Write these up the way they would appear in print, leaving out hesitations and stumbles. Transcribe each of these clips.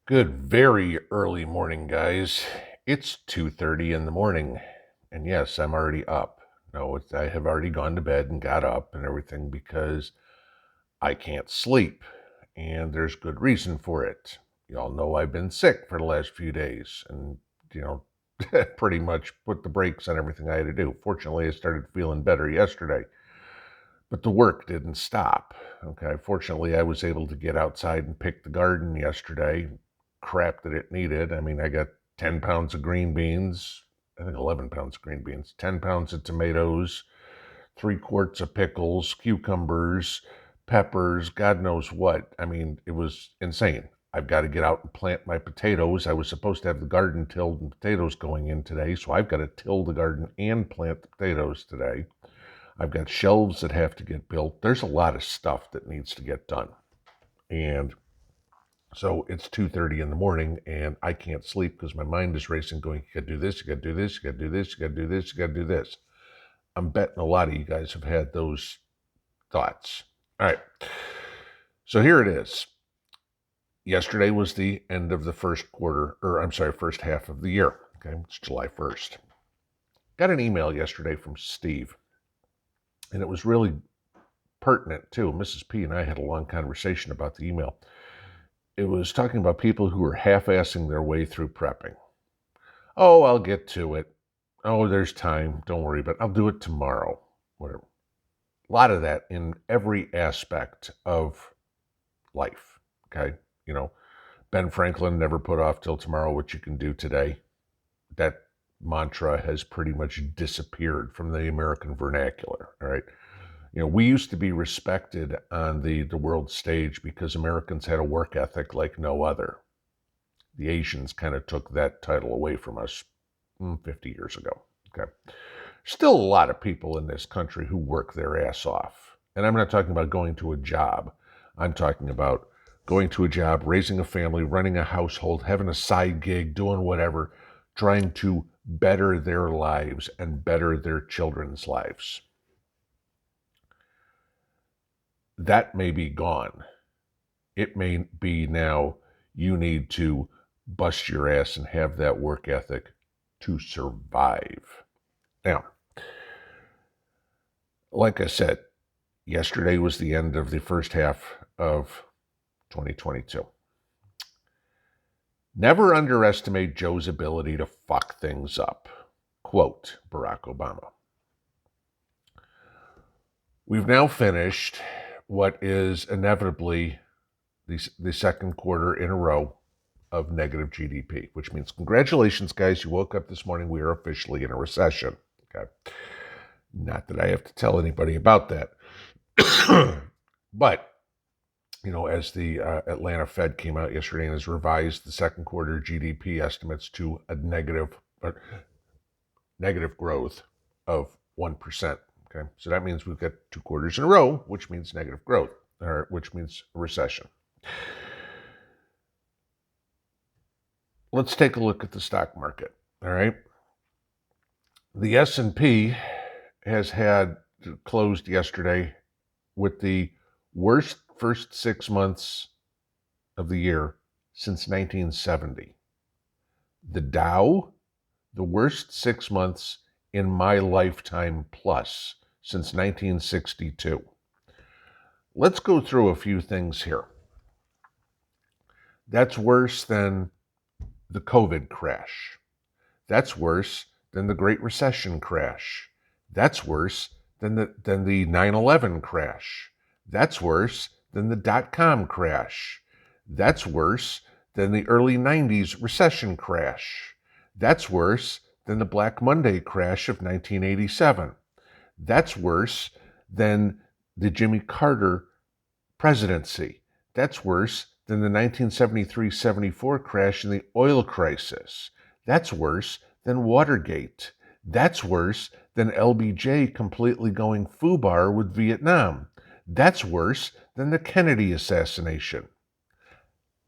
Good, very early morning, guys. It's 2:30 in the morning. And yes, I'm already up. No, I have already gone to bed and got up and everything because I can't sleep. And there's good reason for it. Y'all know I've been sick for the last few days and, you know, pretty much put the brakes on everything I had to do. Fortunately, I started feeling better yesterday, but the work didn't stop. Okay. Fortunately, I was able to get outside and pick the garden yesterday. Crap that it needed. I mean, I got 10 pounds of green beans, I think 11 pounds of green beans, 10 pounds of tomatoes, 3 quarts of pickles, cucumbers, peppers, God knows what. I mean, it was insane. I've got to get out and plant my potatoes. I was supposed to have the garden tilled and potatoes going in today, so I've got to till the garden and plant the potatoes today. I've got shelves that have to get built. There's a lot of stuff that needs to get done. And so it's 2:30 in the morning and I can't sleep because my mind is racing going, you gotta do this, you gotta do this, you gotta do this, you gotta do this, you gotta do this. I'm betting a lot of you guys have had those thoughts. All right. So here it is. Yesterday was the end of the first half of the year. Okay. It's July 1st. Got an email yesterday from Steve, and it was really pertinent too. Mrs. P and I had a long conversation about the email. It was talking about people who are half-assing their way through prepping. Oh, I'll get to it. Oh, there's time. Don't worry about it. I'll do it tomorrow. Whatever. A lot of that in every aspect of life. Okay. You know, Ben Franklin never put off till tomorrow what you can do today. That mantra has pretty much disappeared from the American vernacular. All right. You know, we used to be respected on the world stage because Americans had a work ethic like no other. The Asians kind of took that title away from us 50 years ago. Okay. Still a lot of people in this country who work their ass off. And I'm not talking about going to a job. I'm talking about going to a job, raising a family, running a household, having a side gig, doing whatever, trying to better their lives and better their children's lives. That may be gone. It may be now you need to bust your ass and have that work ethic to survive. Now, like I said, yesterday was the end of the first half of 2022. Never underestimate Joe's ability to fuck things up. Quote Barack Obama. We've now finished what is inevitably the second quarter in a row of negative GDP, which means congratulations, guys. You woke up this morning. We are officially in a recession. Okay. Not that I have to tell anybody about that. But, you know, as the Atlanta Fed came out yesterday and has revised the second quarter GDP estimates to a negative growth of 1%. Okay. So that means we've got 2 quarters in a row, which means negative growth, or which means recession. Let's take a look at the stock market. All right. The S&P has had closed yesterday with the worst first 6 months of the year since 1970. The Dow, the worst 6 months in my lifetime plus since 1962. Let's go through a few things here. That's worse than the COVID crash. That's worse than the Great Recession crash. That's worse than the 9/11 crash. That's worse than the dot-com crash. That's worse than the early 90s recession crash. That's worse than the Black Monday crash of 1987. That's worse than the Jimmy Carter presidency. That's worse than the 1973-74 crash in the oil crisis. That's worse than Watergate. That's worse than LBJ completely going FUBAR with Vietnam. That's worse than the Kennedy assassination.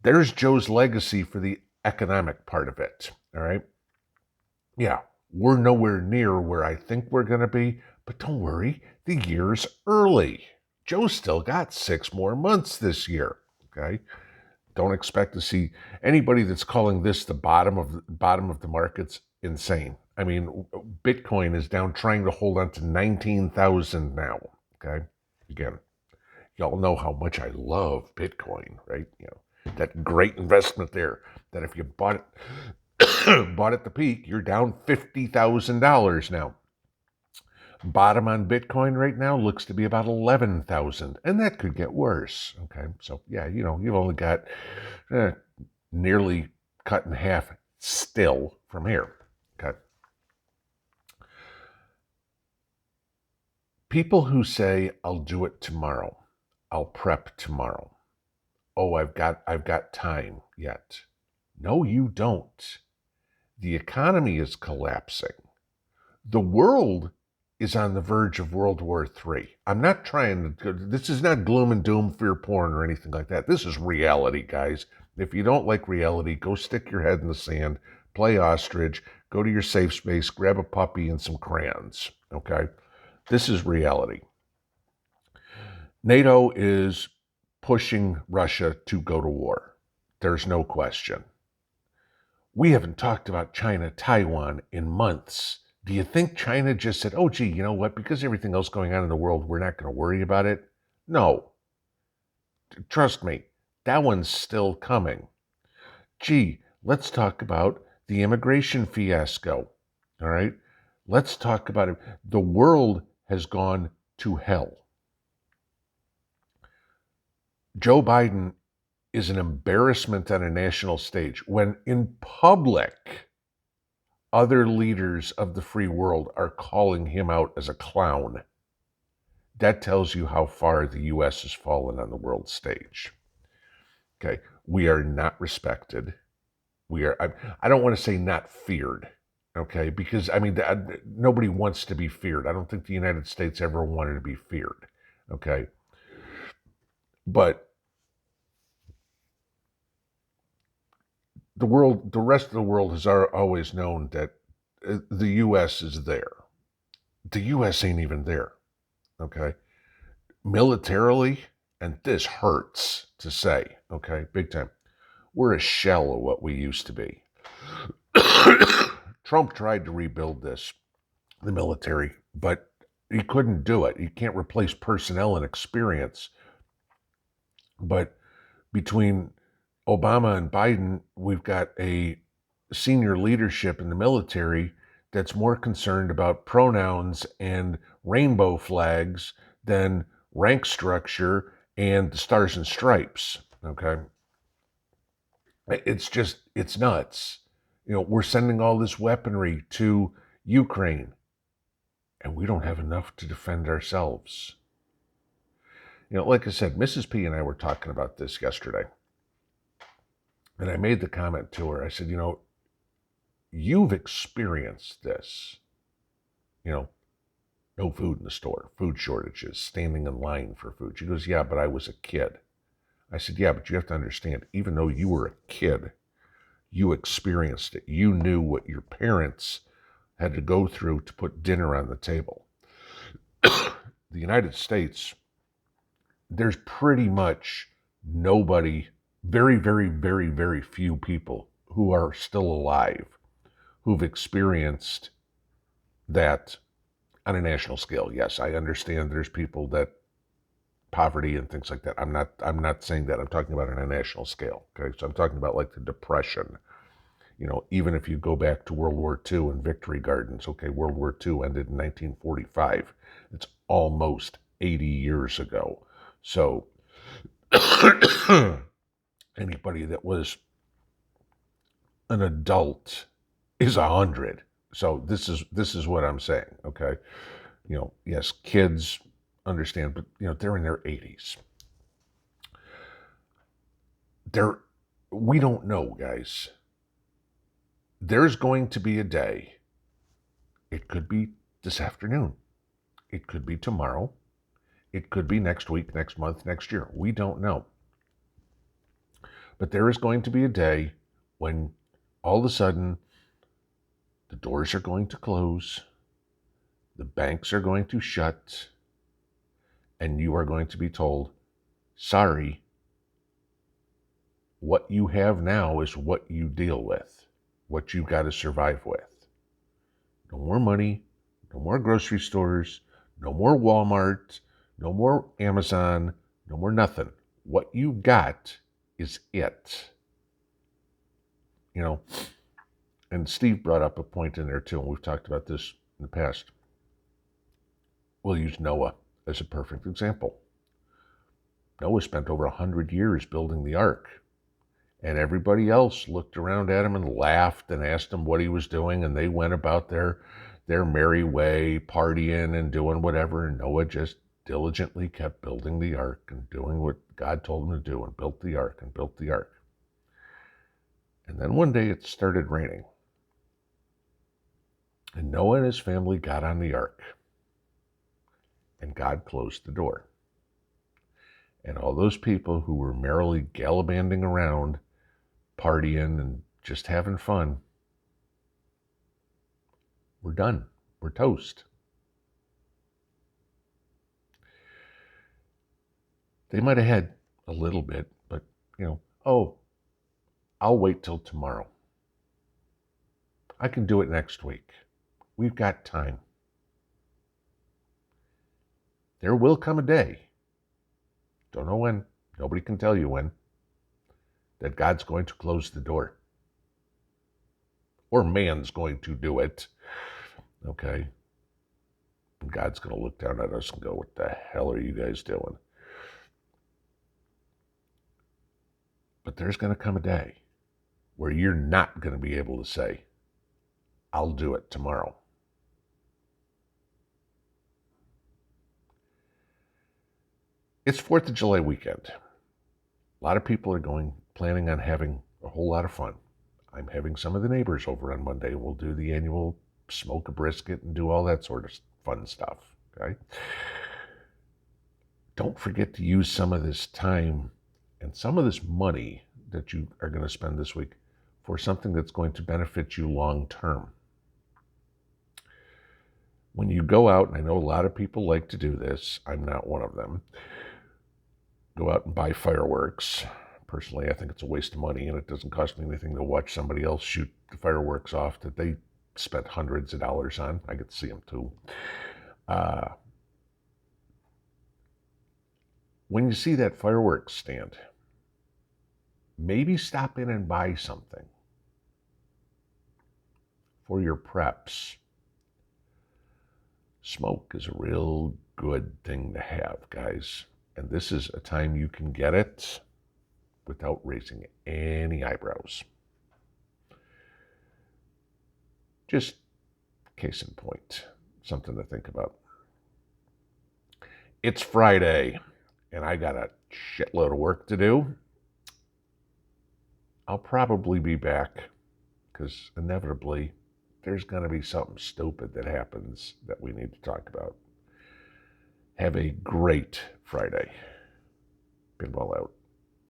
There's Joe's legacy for the economic part of it, all right? Yeah, we're nowhere near where I think we're going to be, but don't worry, the year's early. Joe's still got 6 more months this year, okay? Don't expect to see anybody that's calling this the bottom of the market's insane. I mean, Bitcoin is down trying to hold on to 19,000 now. Okay. Again, y'all know how much I love Bitcoin, right? That great investment there. That if you bought it bought at the peak, you're down $50,000 now. Bottom on Bitcoin right now looks to be about 11,000, and that could get worse. Okay, so yeah, you've only got nearly cut in half still from here. Okay, people who say I'll do it tomorrow, I'll prep tomorrow. Oh, I've got time yet. No, you don't. The economy is collapsing. The world is on the verge of World War III. I'm not trying to, this is not gloom and doom, fear porn, or anything like that. This is reality, guys. If you don't like reality, go stick your head in the sand, play ostrich, go to your safe space, grab a puppy and some crayons, okay? This is reality. NATO is pushing Russia to go to war. There's no question. We haven't talked about China, Taiwan in months. Do you think China just said, oh, gee, you know what? Because everything else going on in the world, we're not going to worry about it? No. Trust me, that one's still coming. Gee, let's talk about the immigration fiasco. All right? Let's talk about it. The world has gone to hell. Joe Biden is an embarrassment on a national stage when in public, other leaders of the free world are calling him out as a clown. That tells you how far the U.S. has fallen on the world stage. Okay, we are not respected. I don't want to say not feared, okay, because I mean, nobody wants to be feared. I don't think the United States ever wanted to be feared, okay? But the rest of the world has always known that the U.S. is there. The U.S. ain't even there, okay? Militarily, and this hurts to say, okay, big time, we're a shell of what we used to be. Trump tried to rebuild the military, but he couldn't do it. He can't replace personnel and experience. But between Obama and Biden, we've got a senior leadership in the military that's more concerned about pronouns and rainbow flags than rank structure and the stars and stripes. Okay. It's nuts. We're sending all this weaponry to Ukraine, and we don't have enough to defend ourselves. Like I said, Mrs. P and I were talking about this yesterday. And I made the comment to her. I said, you've experienced this. No food in the store, food shortages, standing in line for food. She goes, yeah, but I was a kid. I said, yeah, but you have to understand, even though you were a kid, you experienced it. You knew what your parents had to go through to put dinner on the table. The United States, there's pretty much nobody, very, very, very, very few people who are still alive who've experienced that on a national scale. Yes, I understand there's people that poverty and things like that. I'm not saying that. I'm talking about on a national scale. Okay, so I'm talking about like the Depression. Even if you go back to World War II and victory gardens, okay, World War II ended in 1945. It's almost 80 years ago. So anybody that was an adult is 100. So this is what I'm saying, okay? Yes, kids understand, but they're in their 80s. We don't know, guys. There's going to be a day. It could be this afternoon. It could be tomorrow. It could be next week, next month, next year. We don't know. But there is going to be a day when all of a sudden the doors are going to close, the banks are going to shut, and you are going to be told, sorry, What you have now is what you deal with, what you got to survive with. No more money, no more grocery stores, no more Walmart, no more Amazon, no more nothing. What you got is it. You know, and Steve brought up a point in there too, and we've talked about this in the past. We'll use Noah as a perfect example. Noah spent over 100 years building the ark, and everybody else looked around at him and laughed and asked him what he was doing, and they went about their merry way, partying and doing whatever, and Noah just diligently kept building the ark and doing what God told him to do, and built the ark and built the ark. And then one day it started raining, and Noah and his family got on the ark, and God closed the door. And all those people who were merrily gallivanting around, partying and just having fun, we're done. We're toast. They might have had a little bit, but, oh, I'll wait till tomorrow. I can do it next week. We've got time. There will come a day, don't know when, nobody can tell you when, that God's going to close the door. Or man's going to do it. Okay? And God's going to look down at us and go, what the hell are you guys doing? But there's going to come a day where you're not going to be able to say, I'll do it tomorrow. It's 4th of July weekend. A lot of people are planning on having a whole lot of fun. I'm having some of the neighbors over on Monday. We'll do the annual smoke a brisket and do all that sort of fun stuff. Okay? Don't forget to use some of this time and some of this money that you are going to spend this week for something that's going to benefit you long term. When you go out, and I know a lot of people like to do this, I'm not one of them, go out and buy fireworks. Personally, I think it's a waste of money, and it doesn't cost me anything to watch somebody else shoot the fireworks off that they spent hundreds of dollars on. I get to see them too. When you see that fireworks stand, maybe stop in and buy something for your preps. Smoke is a real good thing to have, guys. And this is a time you can get it without raising any eyebrows. Just case in point, something to think about. It's Friday, and I got a shitload of work to do. I'll probably be back, because inevitably there's going to be something stupid that happens that we need to talk about. Have a great Friday. Pinball out.